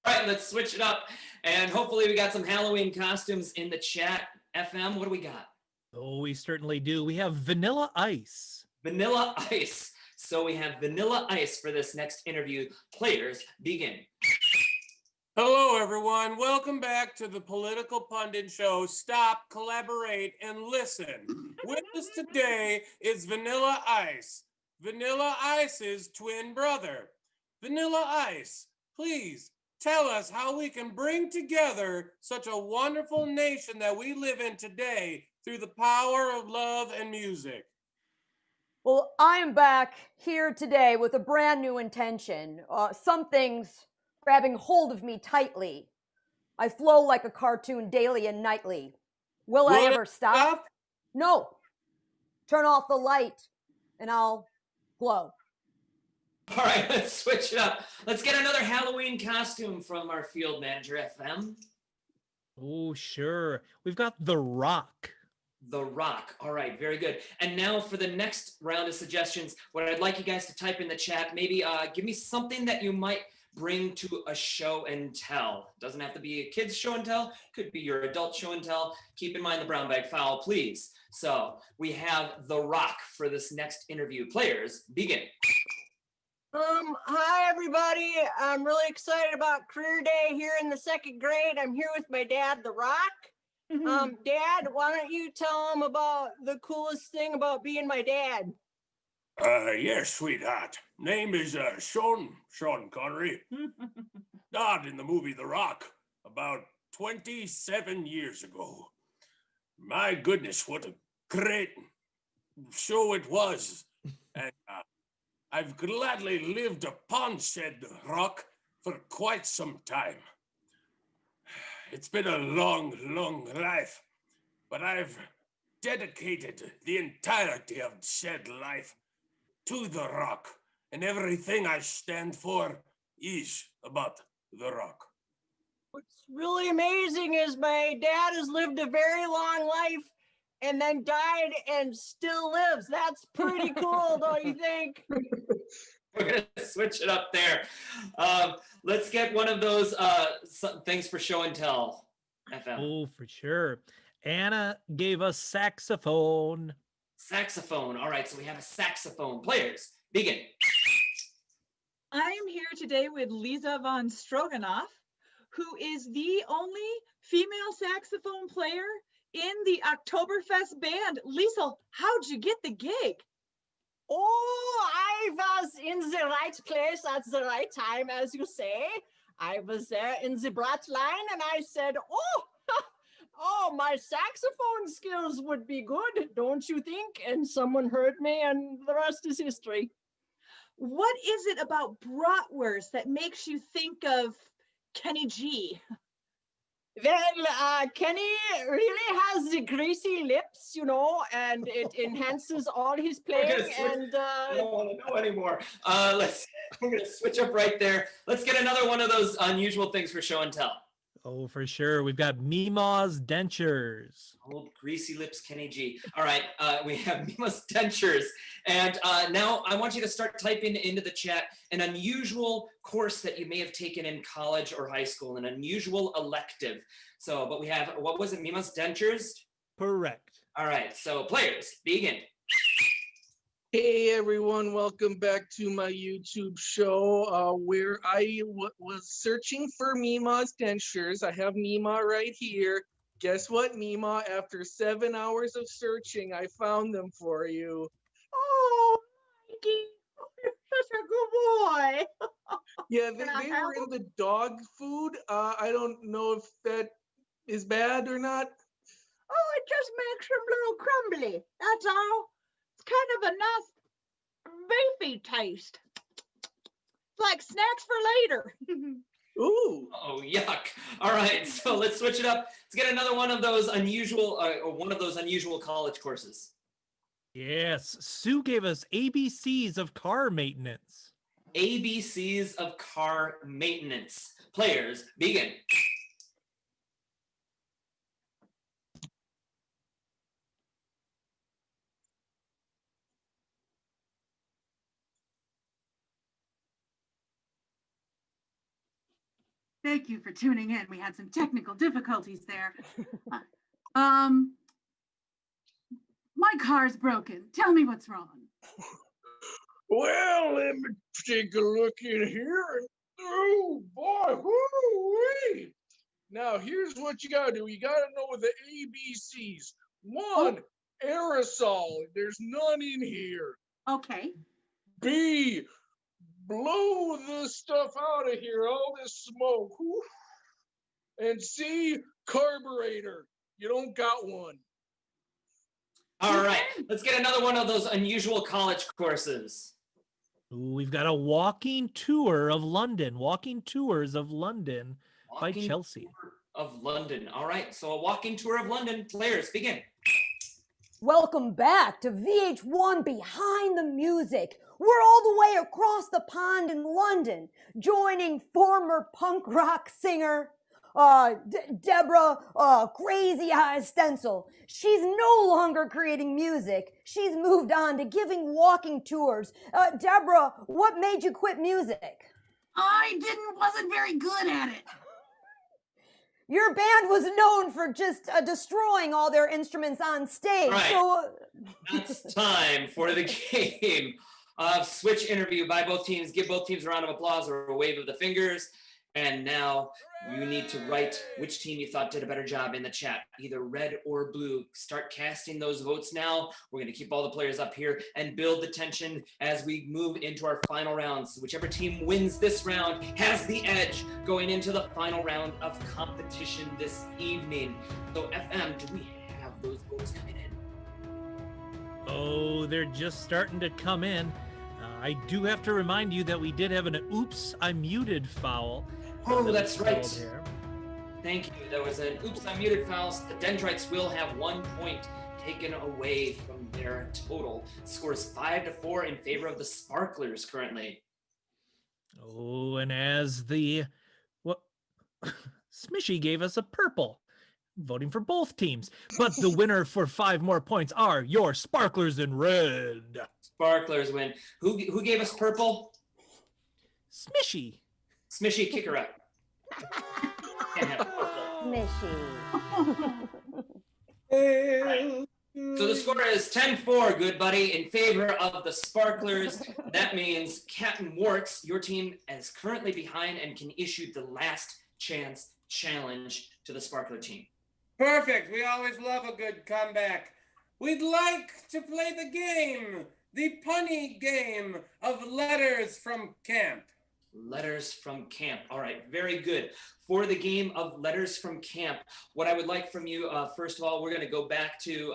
All right, let's switch it up. And hopefully we got some Halloween costumes in the chat. FM, what do we got? Oh, we certainly do. We have Vanilla Ice. Vanilla Ice. So we have Vanilla Ice for this next interview. Players, begin. Hello, everyone. Welcome back to the political pundit show. Stop, collaborate, and listen. With us today is Vanilla Ice, Vanilla Ice's twin brother. Vanilla Ice, please tell us how we can bring together such a wonderful nation that we live in today through the power of love and music. Well, I'm back here today with a brand new intention. Something's grabbing hold of me tightly. I flow like a cartoon daily and nightly. Will I ever stop? No. Turn off the light and I'll glow. All right, let's switch it up. Let's get another Halloween costume from our field manager, FM. Oh, sure. We've got The Rock. The Rock. All right, very good. And now for the next round of suggestions, what I'd like you guys to type in the chat, maybe give me something that you might bring to a show and tell. Doesn't have to be a kid's show and tell. Could be your adult show and tell. Keep in mind the brown bag foul, please. So we have The Rock for this next interview. Players, begin. Hi everybody. I'm really excited about career day here in the 2nd grade. I'm here with my dad, The Rock. Dad, why don't you tell him about the coolest thing about being my dad? Yes, sweetheart. Name is Sean Connery. Starred in the movie The Rock about 27 years ago. My goodness, what a great show it was. And I've gladly lived upon said rock for quite some time. It's been a long, long life, but I've dedicated the entirety of said life to the rock, and everything I stand for is about the rock. What's really amazing is my dad has lived a very long life and then died and still lives. That's pretty cool, don't you think? We're going to switch it up there. Let's get one of those things for show and tell, FM. Oh, for sure. Anna gave us saxophone. Saxophone. All right, so we have a saxophone. Players, begin. I am here today with Lisa von Stroganoff, who is the only female saxophone player in the Oktoberfest band. Lisa, how'd you get the gig? Oh, I was in the right place at the right time, as you say. I was there in the brat line and I said, oh, my saxophone skills would be good, don't you think? And someone heard me and the rest is history. What is it about bratwurst that makes you think of Kenny G? Well, Kenny really has the greasy lips, and it enhances all his playing. And I don't want to know anymore. We're going to switch up right there. Let's get another one of those unusual things for show and tell. Oh, for sure. We've got Mima's dentures. Old greasy lips, Kenny G. All right, we have Mima's dentures. And now I want you to start typing into the chat an unusual course that you may have taken in college or high school, an unusual elective. So, but we have, what was it, Mima's dentures? Correct. All right, so players, begin. Hey everyone, welcome back to my YouTube show where I was searching for Mima's dentures. I have Mima right here. Guess what, Mima? After 7 hours of searching, I found them for you. Oh, Mikey, you're such a good boy. Yeah, they were in the dog food. I don't know if that is bad or not. Oh, it just makes them a little crumbly. That's all. It's kind of a nice beefy taste. It's like snacks for later. Ooh. Oh, yuck. All right, so let's switch it up. Let's get another one of those unusual college courses. Yes, Sue gave us ABCs of car maintenance. ABCs of car maintenance. Players, begin. Thank you for tuning in. We had some technical difficulties there. My car's broken. Tell me what's wrong. Well, let me take a look in here. Oh boy, whoo-wee. Now here's what you gotta do. You gotta know the ABCs. One, aerosol. There's none in here. Okay. B, blow this stuff out of here, all this smoke. Whew. And C, carburetor. You don't got one. All right, let's get another one of those unusual college courses. Ooh, we've got a walking tour of London. Walking tours of London by Chelsea. Tour of London. All right, so a walking tour of London. Players, begin. Welcome back to VH1 Behind the Music. We're all the way across the pond in London, joining former punk rock singer Deborah Crazy Eyes Stencil. She's no longer creating music. She's moved on to giving walking tours. Deborah, what made you quit music? Wasn't very good at it. Your band was known for just destroying all their instruments on stage. Right. So It's time for the game of switch interview by both teams. Give both teams a round of applause or a wave of the fingers. And now you need to write which team you thought did a better job in the chat, either red or blue. Start casting those votes now. We're going to keep all the players up here and build the tension as we move into our final rounds. Whichever team wins this round has the edge going into the final round of competition this evening. So FM, do we have those votes coming in? Oh, they're just starting to come in. I do have to remind you that we did have an oops, I muted foul. Oh, that's right. Here. Thank you. There was an oops, I muted foul. The Dendrites will have 1 point taken away from their total. Scores 5-4 in favor of the Sparklers currently. Oh, and as the Smishy gave us a purple, voting for both teams. But the winner for 5 more points are your Sparklers in red. Sparklers win. Who gave us purple? Smishy. Smishy, kick her out. Can't have purple. Smishy. Right. So the score is 10-4, good buddy, in favor of the Sparklers. That means Captain Warts, your team is currently behind and can issue the last chance challenge to the Sparkler team. Perfect. We always love a good comeback. We'd like to play the game, the punny game of letters from camp. Letters from camp. All right, very good. For the game of letters from camp, what I would like from you, first of all, we're going to go back to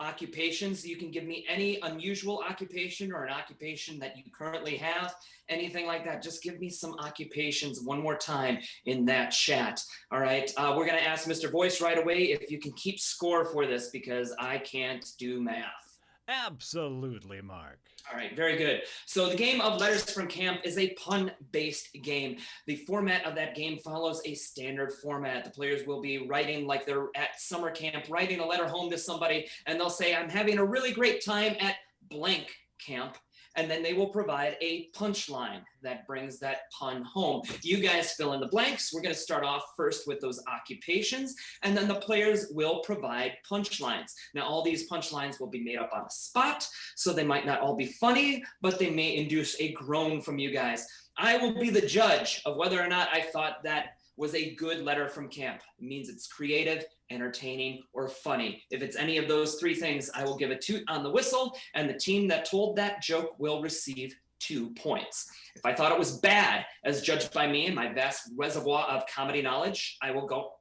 occupations. You can give me any unusual occupation or an occupation that you currently have, anything like that. Just give me some occupations one more time in that chat. All right, we're going to ask Mr. Voice right away if you can keep score for this because I can't do math. Absolutely, Mark. All right, very good. So the game of letters from camp is a pun-based game. The format of that game follows a standard format. The players will be writing like they're at summer camp, writing a letter home to somebody, and they'll say, I'm having a really great time at blank camp. And then they will provide a punchline that brings that pun home. You guys fill in the blanks. We're going to start off first with those occupations, and then the players will provide punchlines. Now, all these punchlines will be made up on the spot, so they might not all be funny, but they may induce a groan from you guys. I will be the judge of whether or not I thought that was a good letter from camp. It means it's creative, entertaining, or funny. If it's any of those 3 things, I will give a toot on the whistle, and the team that told that joke will receive 2 points. If I thought it was bad, as judged by me and my vast reservoir of comedy knowledge, I will go,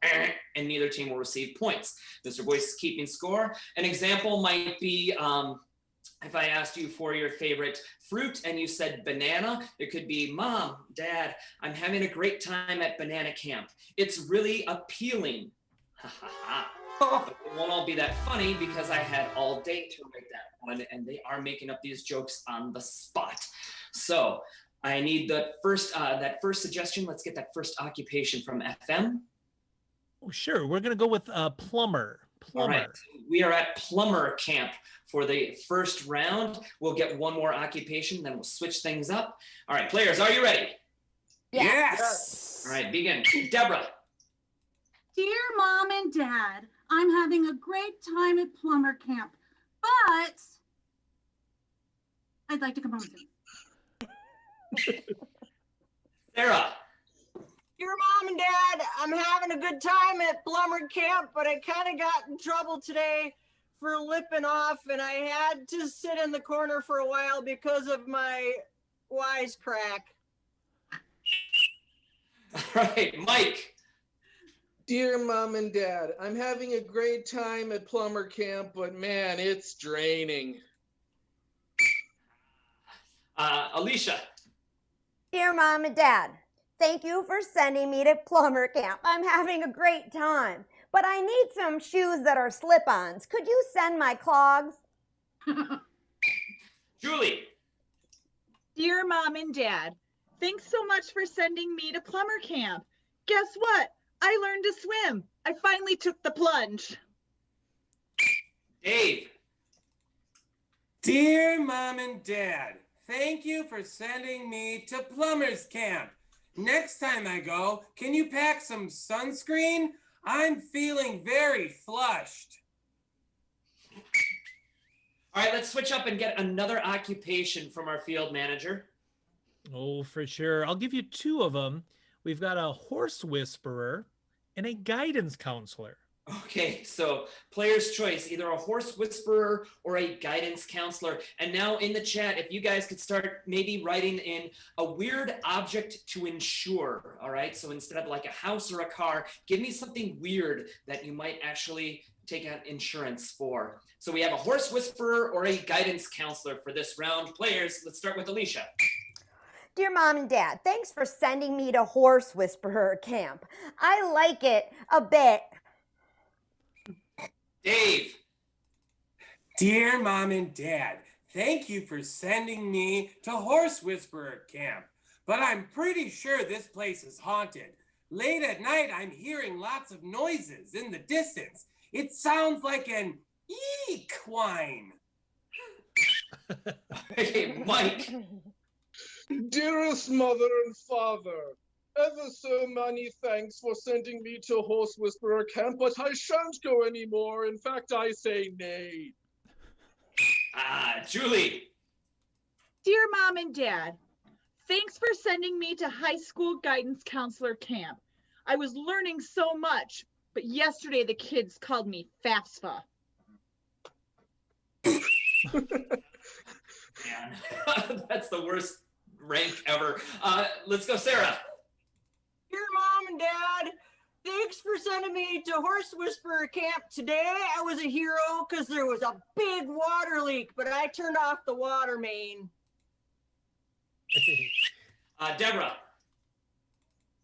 and neither team will receive points. Mr. Boyce is keeping score. An example might be, if I asked you for your favorite fruit and you said banana, it could be, Mom, Dad, I'm having a great time at banana camp. It's really appealing. But it won't all be that funny because I had all day to write that one, and they are making up these jokes on the spot. So I need the first, that first suggestion. Let's get that first occupation from FM. Oh, sure. We're going to go with plumber. All right. We are at plumber camp for the first round. We'll get one more occupation, then we'll switch things up. All right, players, are you ready? Yes. All right, begin. Deborah. Dear Mom and Dad, I'm having a great time at plumber camp, but I'd like to come home soon. Sarah. Dear Mom and Dad, I'm having a good time at plumber camp, but I kind of got in trouble today for lipping off, and I had to sit in the corner for a while because of my wisecrack. All right, Mike. Dear Mom and Dad, I'm having a great time at plumber camp, but man, it's draining. Alicia. Dear Mom and Dad, thank you for sending me to plumber camp. I'm having a great time, but I need some shoes that are slip-ons. Could you send my clogs? Julie. Dear Mom and Dad, thanks so much for sending me to plumber camp. Guess what? I learned to swim. I finally took the plunge. Dave. Dear Mom and Dad, thank you for sending me to plumber's camp. Next time I go, can you pack some sunscreen? I'm feeling very flushed. All right, let's switch up and get another occupation from our field manager. Oh, for sure. I'll give you 2 of them. we've got a horse whisperer and a guidance counselor. Okay, so player's choice, either a horse whisperer or a guidance counselor. And now in the chat, if you guys could start maybe writing in a weird object to insure, all right? So instead of like a house or a car, give me something weird that you might actually take out insurance for. So we have a horse whisperer or a guidance counselor for this round. Players, let's start with Alicia. Dear Mom and Dad, thanks for sending me to Horse Whisperer Camp. I like it a bit. Dave. Dear Mom and Dad, thank you for sending me to Horse Whisperer Camp. But I'm pretty sure this place is haunted. Late at night, I'm hearing lots of noises in the distance. It sounds like an equine. Hey, Mike. Dearest mother and father, ever so many thanks for sending me to Horse Whisperer Camp, but I shan't go anymore. In fact, I say nay. Julie. Dear Mom and Dad, thanks for sending me to high school guidance counselor camp. I was learning so much, but yesterday the kids called me FAFSA. Man, that's the worst rank ever. Let's go, Sarah. Dear Mom and Dad, thanks for sending me to Horse Whisperer Camp. Today I was a hero because there was a big water leak, but I turned off the water main. Deborah.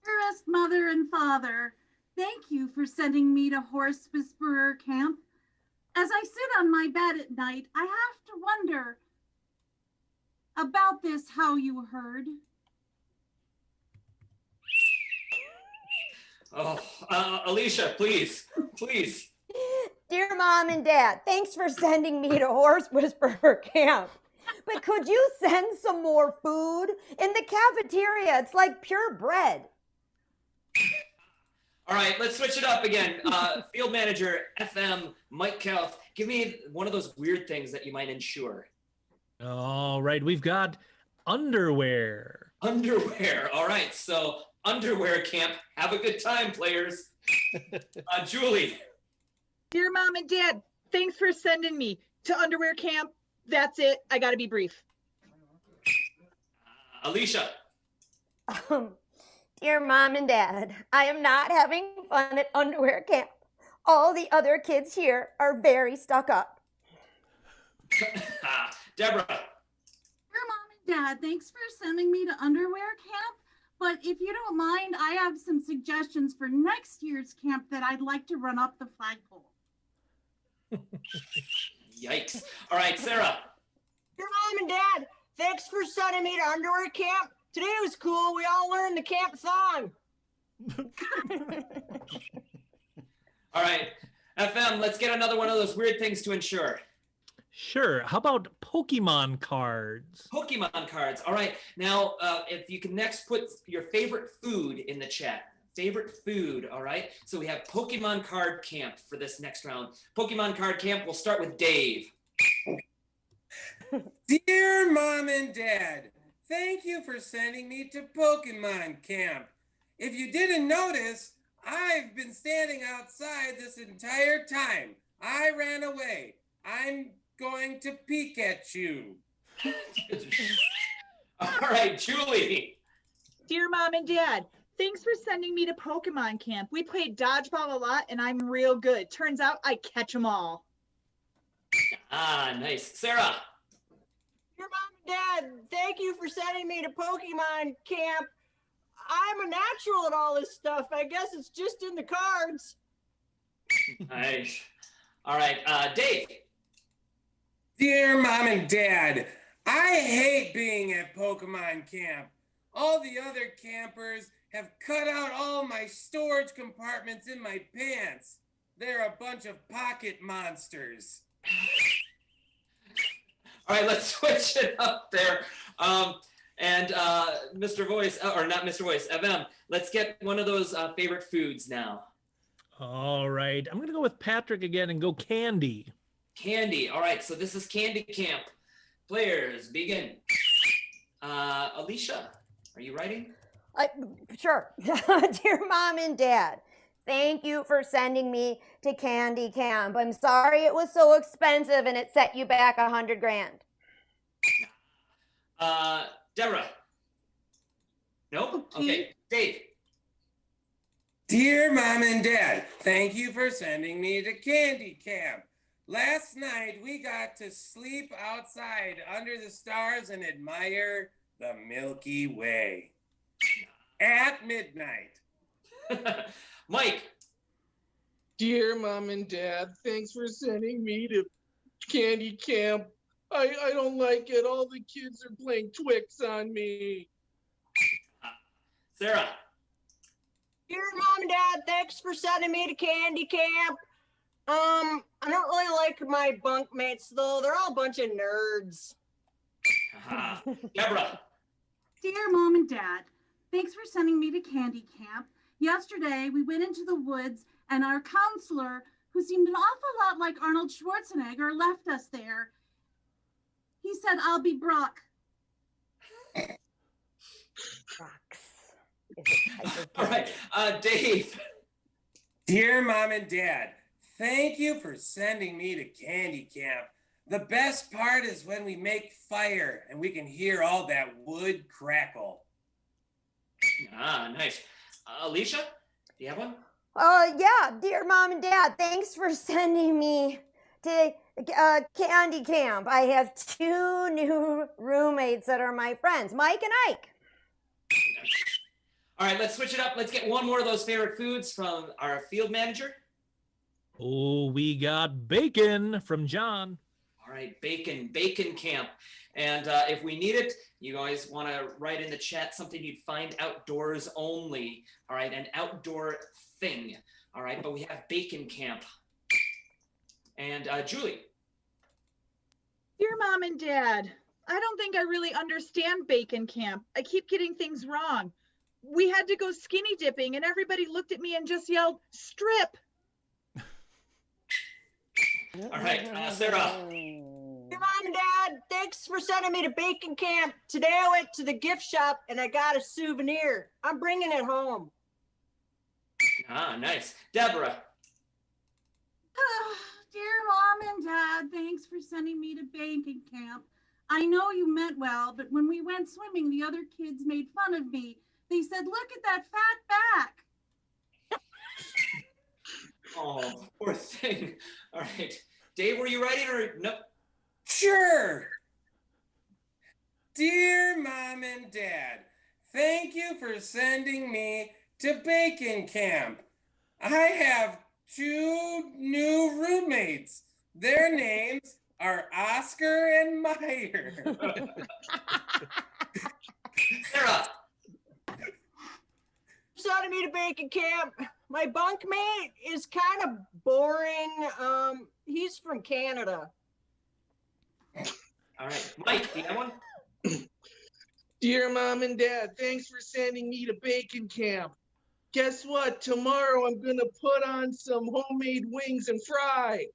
Dearest mother and father, thank you for sending me to Horse Whisperer Camp. As I sit on my bed at night, I have to wonder about this how you heard. Oh, Alicia, please. Dear Mom and Dad, thanks for sending me to Horse Whisperer Camp. But could you send some more food? In the cafeteria, it's like pure bread. All right, let's switch it up again. Field manager, FM, Mike Kelf, give me one of those weird things that you might insure. All right, we've got underwear. Underwear. All right, so underwear camp. Have a good time, players. Julie. Dear Mom and Dad, thanks for sending me to underwear camp. That's it. I got to be brief. Alicia. Dear Mom and Dad, I am not having fun at underwear camp. All the other kids here are very stuck up. Deborah. Dear Mom and Dad, thanks for sending me to underwear camp. But if you don't mind, I have some suggestions for next year's camp that I'd like to run up the flagpole. Yikes. All right, Sarah. Dear Mom and Dad, thanks for sending me to underwear camp. Today was cool. We all learned the camp song. All right, FM, let's get another one of those weird things to insure. Sure. How about Pokemon cards? Pokemon cards. All right. Now, if you can next put your favorite food in the chat. Favorite food. All right. So we have Pokemon card camp for this next round. Pokemon card camp. We'll start with Dave. Dear Mom and Dad, thank you for sending me to Pokemon camp. If you didn't notice, I've been standing outside this entire time. I ran away. I'm going to peek at you. All right, Julie. Dear Mom and Dad, thanks for sending me to Pokemon camp. We played dodgeball a lot and I'm real good. Turns out I catch them all. Nice. Sarah. Dear Mom and Dad, thank you for sending me to Pokemon camp. I'm a natural at all this stuff. I guess it's just in the cards. Nice. All right, Dave. Dear Mom and Dad, I hate being at Pokemon camp. All the other campers have cut out all my storage compartments in my pants. They're a bunch of pocket monsters. All right, let's switch it up there. And Mr. Voice, or not Mr. Voice, FM, let's get one of those favorite foods now. All right. I'm going to go with Patrick again and go candy. Candy. All right, so this is candy camp. Players, begin. Alicia, are you writing? Sure. Dear Mom and Dad, thank you for sending me to candy camp. I'm sorry it was so expensive and it set you back $100 grand. Deborah. Nope. Okay. Dave. Dear Mom and Dad, thank you for sending me to candy camp. Last night we got to sleep outside under the stars and admire the Milky Way at midnight. Mike. Dear Mom and Dad, thanks for sending me to candy camp. I don't like it. All the kids are playing Twix on me. Sarah. Dear Mom and Dad, thanks for sending me to candy camp. I don't really like my bunk mates though. They're all a bunch of nerds. Deborah. Dear Mom and Dad, thanks for sending me to candy camp. Yesterday, we went into the woods and our counselor, who seemed an awful lot like Arnold Schwarzenegger, left us there. He said, I'll be Brock. All right. Dave. Dear Mom and Dad, thank you for sending me to candy camp. The best part is when we make fire and we can hear all that wood crackle. Nice. Alicia, do you have one? Yeah, dear Mom and Dad, thanks for sending me to candy camp. I have 2 new roommates that are my friends, Mike and Ike. All right, let's switch it up. Let's get one more of those favorite foods from our field manager. Oh, we got bacon from John. All right, bacon camp. And if we need it, you guys want to write in the chat something you'd find outdoors only. All right, an outdoor thing. All right, but we have bacon camp. And Julie. Dear Mom and Dad, I don't think I really understand bacon camp. I keep getting things wrong. We had to go skinny dipping and everybody looked at me and just yelled, strip. All right, Sarah. Dear Mom and Dad, thanks for sending me to bacon camp. Today I went to the gift shop and I got a souvenir. I'm bringing it home. Nice. Deborah. Dear Mom and Dad, thanks for sending me to bacon camp. I know you meant well, but when we went swimming, the other kids made fun of me. They said, look at that fat back. Oh, poor thing. All right. Dave, were you writing or no? Sure. Dear Mom and Dad, thank you for sending me to bacon camp. I have 2 new roommates. Their names are Oscar and Meyer. Sarah. Sending me to bacon camp. My bunkmate is kind of boring. He's from Canada. All right. Mike, do you have one? Dear Mom and Dad, thanks for sending me to bacon camp. Guess what? Tomorrow I'm going to put on some homemade wings and fry.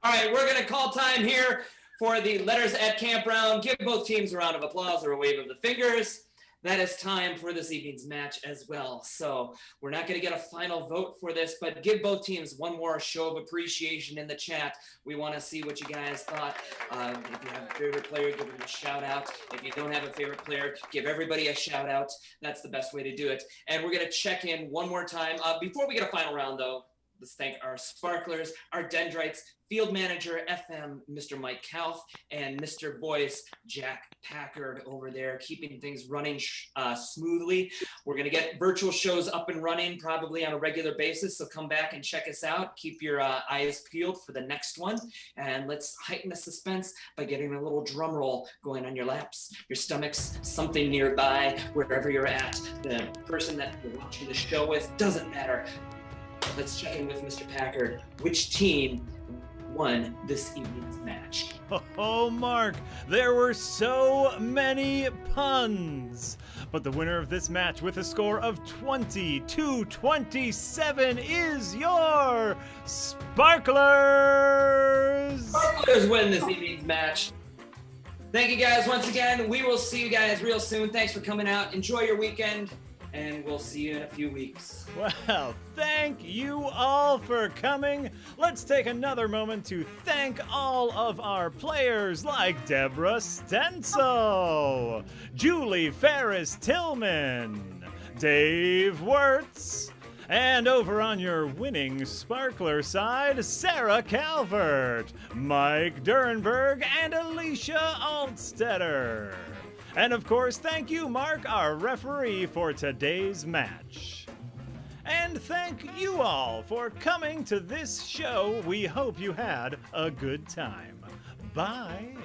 All right, we're going to call time here for the letters at camp round. Give both teams a round of applause or a wave of the fingers. That is time for this evening's match as well. So we're not going to get a final vote for this, but give both teams one more show of appreciation in the chat. We want to see what you guys thought. If you have a favorite player, give them a shout out. If you don't have a favorite player, give everybody a shout out. That's the best way to do it. And we're going to check in one more time. Before we get a final round though, let's thank our sparklers, our Dendrites, field manager, FM, Mr. Mike Kauth, and Mr. Voice, Jack Packard over there, keeping things running smoothly. We're going to get virtual shows up and running probably on a regular basis, so come back and check us out. Keep your eyes peeled for the next one, and let's heighten the suspense by getting a little drum roll going on your laps, your stomachs, something nearby, wherever you're at. The person that you're watching the show with, doesn't matter. Let's check in with Mr. Packard. Which team won this evening's match? Oh, Mark, there were so many puns. But the winner of this match with a score of 20-27 is your Sparklers! Sparklers win this evening's match. Thank you guys once again. We will see you guys real soon. Thanks for coming out. Enjoy your weekend, and we'll see you in a few weeks. Well, thank you all for coming. Let's take another moment to thank all of our players like Deborah Stencil, Julie Ferris-Tillman, Dave Wirtz, and over on your winning sparkler side, Sarah Calvert, Mike Durenberg, and Alicia Altstetter. And of course, thank you, Mark, our referee for today's match. And thank you all for coming to this show. We hope you had a good time. Bye.